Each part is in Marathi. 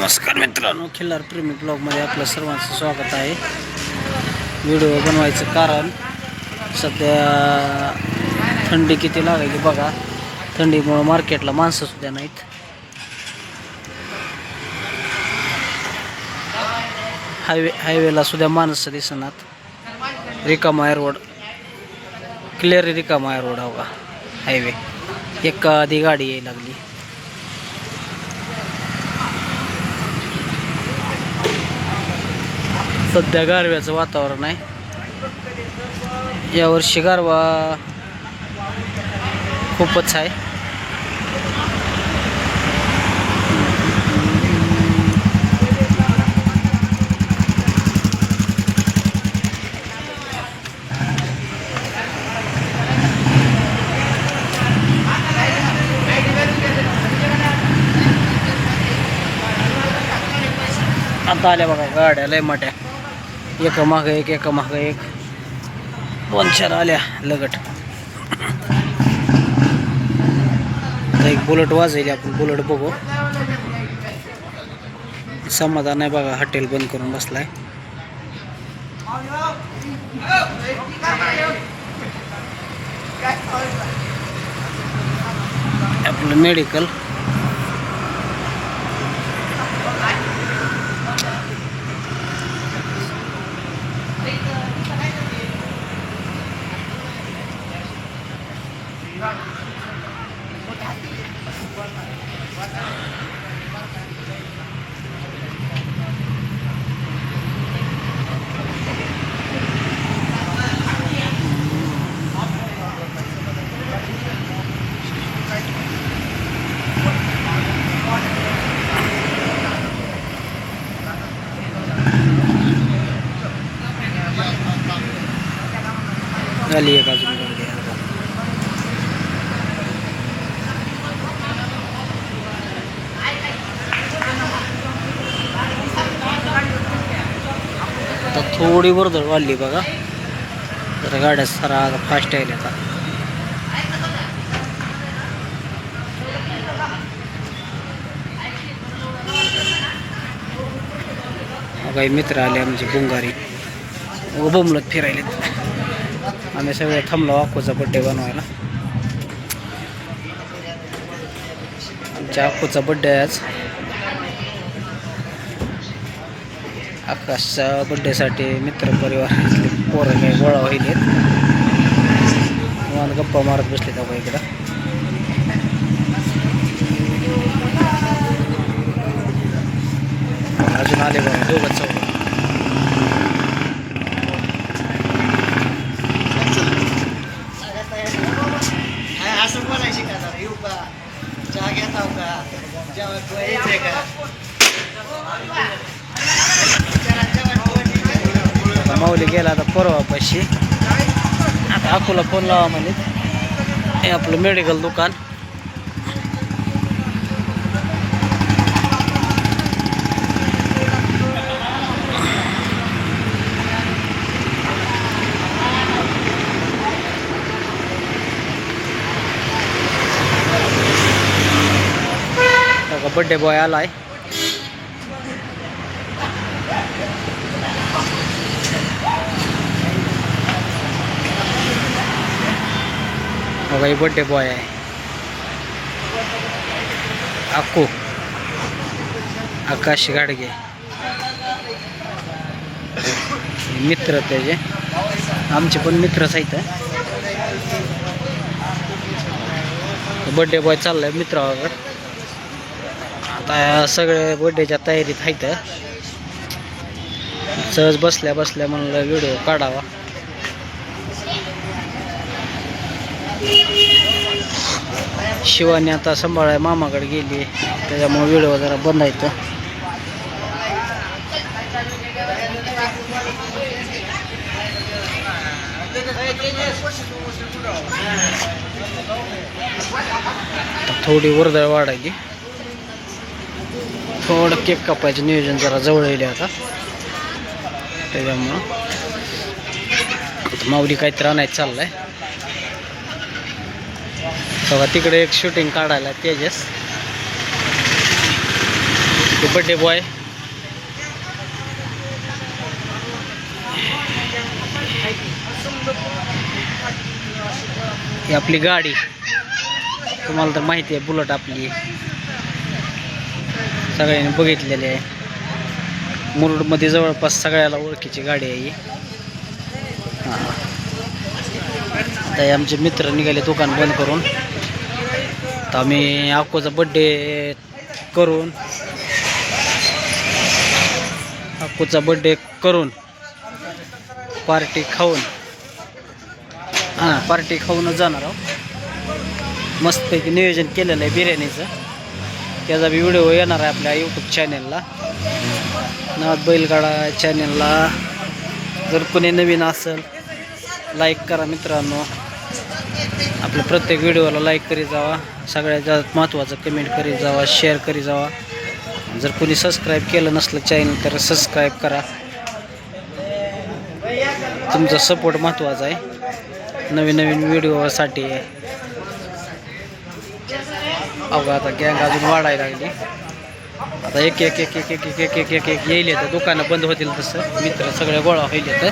नमस्कार मित्रांनो, खिल्लार प्रेमी ब्लॉगमध्ये आपलं सर्वांचं स्वागत आहे. व्हिडिओ बनवायचं कारण सध्या थंडी किती लागायची बघा. थंडीमुळं मार्केटला माणसं सुद्धा नाहीत. हायवेला सुद्धा माणसं दिसणार. रिकामा रोड, क्लिअर रिकामा रोड हो का हायवे. एक आधी गाडी यायला लागली. सध्या गारव्याचं वातावरण आहे. यावर्षी गारवा खूपच आहे. आता आल्या बघा गाड्या लय मोठ्या, एका मागं एक एका मागं एक, 2-4 आल्या लगट. आता एक बुलेट वाजवली, आपण बुलेट बघू. समाधान आहे बघा, हॉटेल बंद करून बसलाय. आपलं मेडिकल झाली एक अजून गाडी. आता थोडी वर्दळ वाढली बघा, तर गाड्या सारा आता फास्ट यायला. आता काही मित्र आले आमचे बुंगारी, बोंबलत फिरायलेत. आम्ही सगळे थांबलो अक्कूचा बड्डे बनवायला. आमच्या अक्कूचा बड्डे आहे आज. आकाशच्या बड्डेसाठी मित्रपरिवारातले पोरं काही गोळा होईल. मला गप्पा मारत बसले तेव्हा इकडं. अजून आले बघा दोघं चौघ. माऊली गेला आता परवापाशी. आता अकोला फोन लावा म्हणजे. हे आपलं मेडिकल दुकान. बड्डे बॉय आलाय. बघा ही बड्डे बॉय आहे अक्कू, आकाश गाडगे. मित्र त्याचे, आमचे पण मित्रच आहेत. बड्डे बॉय चाललाय मित्रावर. आता सगळे बड्डेच्या तयारीत आहेत. सहज बसल्या बसल्या म्हणलं व्हिडिओ काढावा. शिवानी आता सांभाळाय मामाकडे गेली, त्याच्यामुळे व्हिडिओ जरा बंद आहेत. थोडी वर्दळ वाढायची. थोडं केक कापायचं नियोजन जरा जवळ येईल आता, त्याच्यामुळं माऊली काहीतरी आणायचं चाललंय. बघा तिकडे एक शूटिंग काढायला तेजस आपले बर्थडे बॉय ही आपली गाडी तुम्हाला तर माहिती आहे बुलेट आपली सगळ्यांनी बघितलेली आहे मुरुडमध्ये जवळपास सगळ्याला ओळखीची गाडी आहे ही आता आमचे मित्र निघाले दुकान बंद करून तर आम्ही अक्कोचा बड्डे करून अक्कोचा बड्डे करून पार्टी खाऊन पार्टी खाऊनच जाणार आहोत मस्तपैकी नियोजन केलेलं आहे बिर्याणीचं त्याचा बी व्हिडिओ येणार आहे आपल्या यूट्यूब चॅनेलला नाथ बैलगाडा चॅनेलला जर कोणी नवीन असेल लाईक करा मित्रांनो आपल्या प्रत्येक व्हिडिओला लाईक करीत जावा सगळ्यात जास्त महत्त्वाचं कमेंट करीत जावा शेअर करीत जावा जर कोणी सबस्क्राईब केलं नसलं चॅनल तर सबस्क्राईब करा तुमचा सपोर्ट महत्त्वाचा आहे नवीन नवीन व्हिडिओसाठी अवघा आता गँग अजून वाढायला लागली आता एक एक एक एक एक एक एक एक एक येईल तर दुकानं बंद होतील तसं मित्र सगळे गोळा होईल तर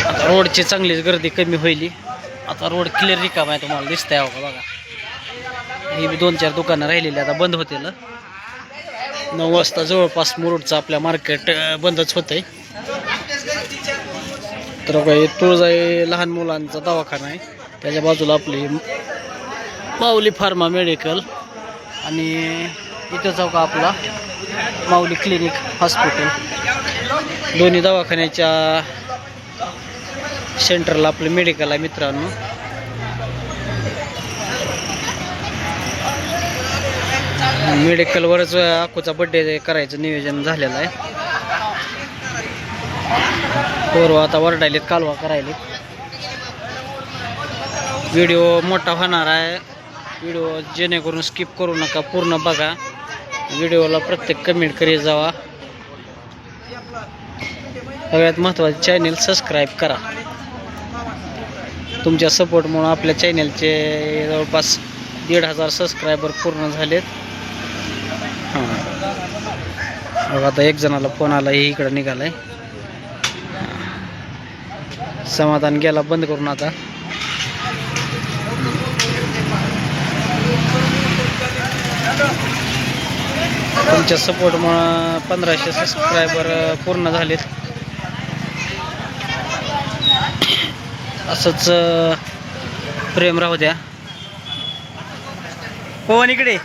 आता रोडची चांगलीच गर्दी कमी होईल आता रोड क्लिअर रिकाम आहे तुम्हाला दिसतंय हो का बघा ही बी 2-4 दुकानं राहिलेली आता बंद होतील 9 वाजता जवळपास मुरुडचं आपल्या मार्केट बंदच होतंय तर काही तुळजाई लहान मुलांचा दवाखाना आहे त्याच्या बाजूला आपली माऊली फार्मा मेडिकल आणि इथं जाऊ का आपला माऊली क्लिनिक हॉस्पिटल दोन्ही दवाखान्याच्या सेंटरला आपलं मेडिकल आहे मित्रांनो मेडिकलवरच अक्कोचा बड्डे करायचं नियोजन झालेलं आहे पोरं आता वरडायलेत कालवा करायले व्हिडिओ मोठा होणार आहे व्हिडिओ जेणेकरून स्किप करू नका पूर्ण बघा व्हिडिओला प्रत्येक कमेंट करीत जावा सगळ्यात महत्त्वाचे चॅनल सबस्क्राईब करा तुमच्या सपोर्टमुळे आपल्या चॅनलचे जवळपास 1,500 सबस्क्रायबर पूर्ण झालेत आता एक जणाला फोन आला हे इकडं निघालाय समाधान गेला बंद करून आता तुमच्या सपोर्टमुळे 1500 सबस्क्रायबर पूर्ण झालेत असंच प्रेम राहू द्या पवन इकडे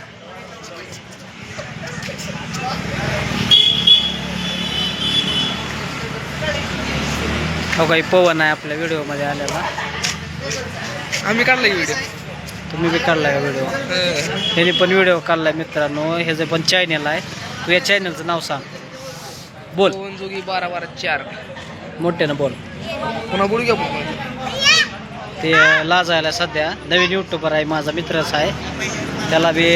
हो काही पवन आहे आपल्या व्हिडिओमध्ये आलेला आम्ही काढला व्हिडिओ तुम्ही बी काढलाय का व्हिडिओ ह्याने पण व्हिडिओ काढलाय मित्रांनो ह्याचं पण चॅनल आहे तू या चॅनलचं नाव सांग बोल जोगी 12-12-4 मोठ्यानं बोल पुन्हा बोलू घ्या ते लाजायला सध्या नवीन यूट्यूबर आहे माझा मित्रच आहे त्याला बी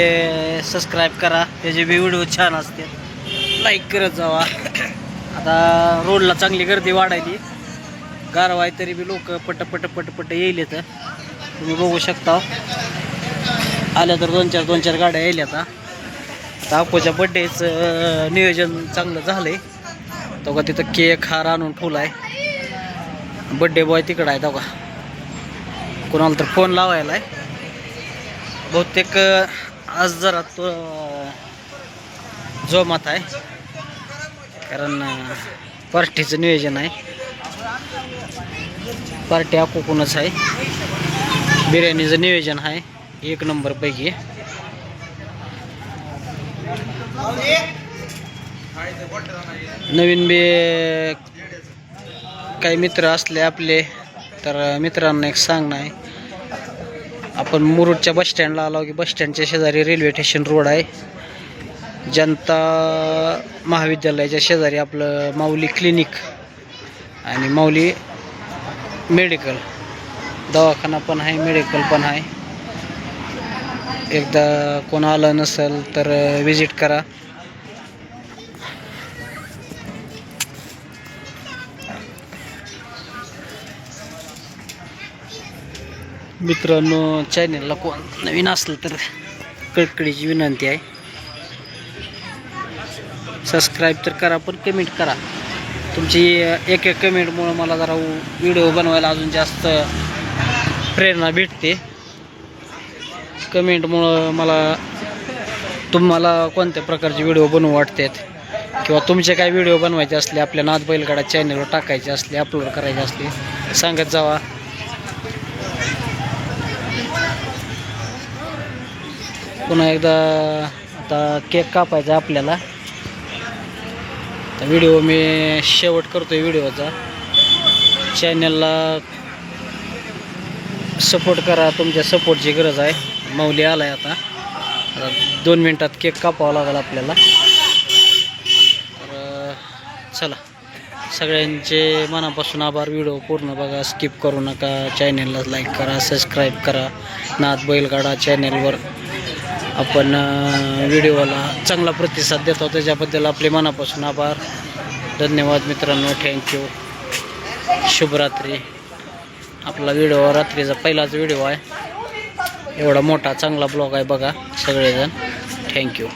सबस्क्राईब करा त्याचे बी व्हिडिओ छान असते लाईक करत जावा आता रोडला चांगली गर्दी वाढायली गारवा आहे तरी बी लोक पट येईल तर तुम्ही बघू शकता आल्या तर 2-4 गाड्या येईल आता अक्कोच्या बड्डेचं नियोजन चांगलं झालंय तो का तिथं केक हार आणून ठेवला आहे बड्डे बॉय तिकडं आहे तो का कोणाला तर फोन लावायला आहे बहुतेक आज जरा तो जोमात आहे कारण पार्टीचं नियोजन आहे पार्टी अक्कोकूनच आहे बिर्याणीचं नियोजन आहे 1 नंबर पैकी नवीन बी काही मित्र असले आपले तर मित्रांना एक सांगणं आहे आपण मुरुडच्या बस स्टँडला आलो की बस स्टँडच्या शेजारी रेल्वे स्टेशन रोड आहे जनता महाविद्यालयाच्या शेजारी आपलं माऊली क्लिनिक आणि माऊली मेडिकल दवाखाना पण आहे मेडिकल पण आहे एकदा कोण आलं नसेल तर विजिट करा मित्रांनो, चॅनलला कोण नवीन असलं तर कळकळीची विनंती आहे, सबस्क्राईब तर करा, पण कमेंट करा. तुमची एक कमेंटमुळं मला जरा व्हिडिओ बनवायला अजून जास्त प्रेरणा भेटते. कमेंटमुळं मला तुम्हाला कोणत्या प्रकारचे व्हिडिओ बनवू वाटतात किंवा तुमचे काय व्हिडिओ बनवायचे असले, आपल्या नाद बैलगाडा चॅनलवर टाकायचे असले, अपलोड करायचे असले, सांगत जावा. पुन्हा एकदा आता केक कापायचा आपल्याला. तर व्हिडिओ मी शेवट करतोय व्हिडिओचा. चॅनलला सपोर्ट करा, तुमच्या सपोर्टची गरज आहे. माऊली आलाय आता 2 मिनिटात केक कापावा लागेल आपल्याला. तर चला, सगळ्यांचे मनापासून आभार. व्हिडिओ पूर्ण बघा, स्किप करू नका. चॅनलला लाईक करा, सबस्क्राईब करा. नाद बैलगाडा चॅनलवर आपण व्हिडिओला चांगला प्रतिसाद देतो, त्याच्याबद्दल आपले मनापासून आभार. धन्यवाद मित्रांनो, थँक्यू. शुभरात्री. आपला व्हिडिओ रात्रीचा पहिलाच व्हिडिओ आहे. एवढा मोठा चांगला ब्लॉग आहे बघा सगळेजण. थँक्यू.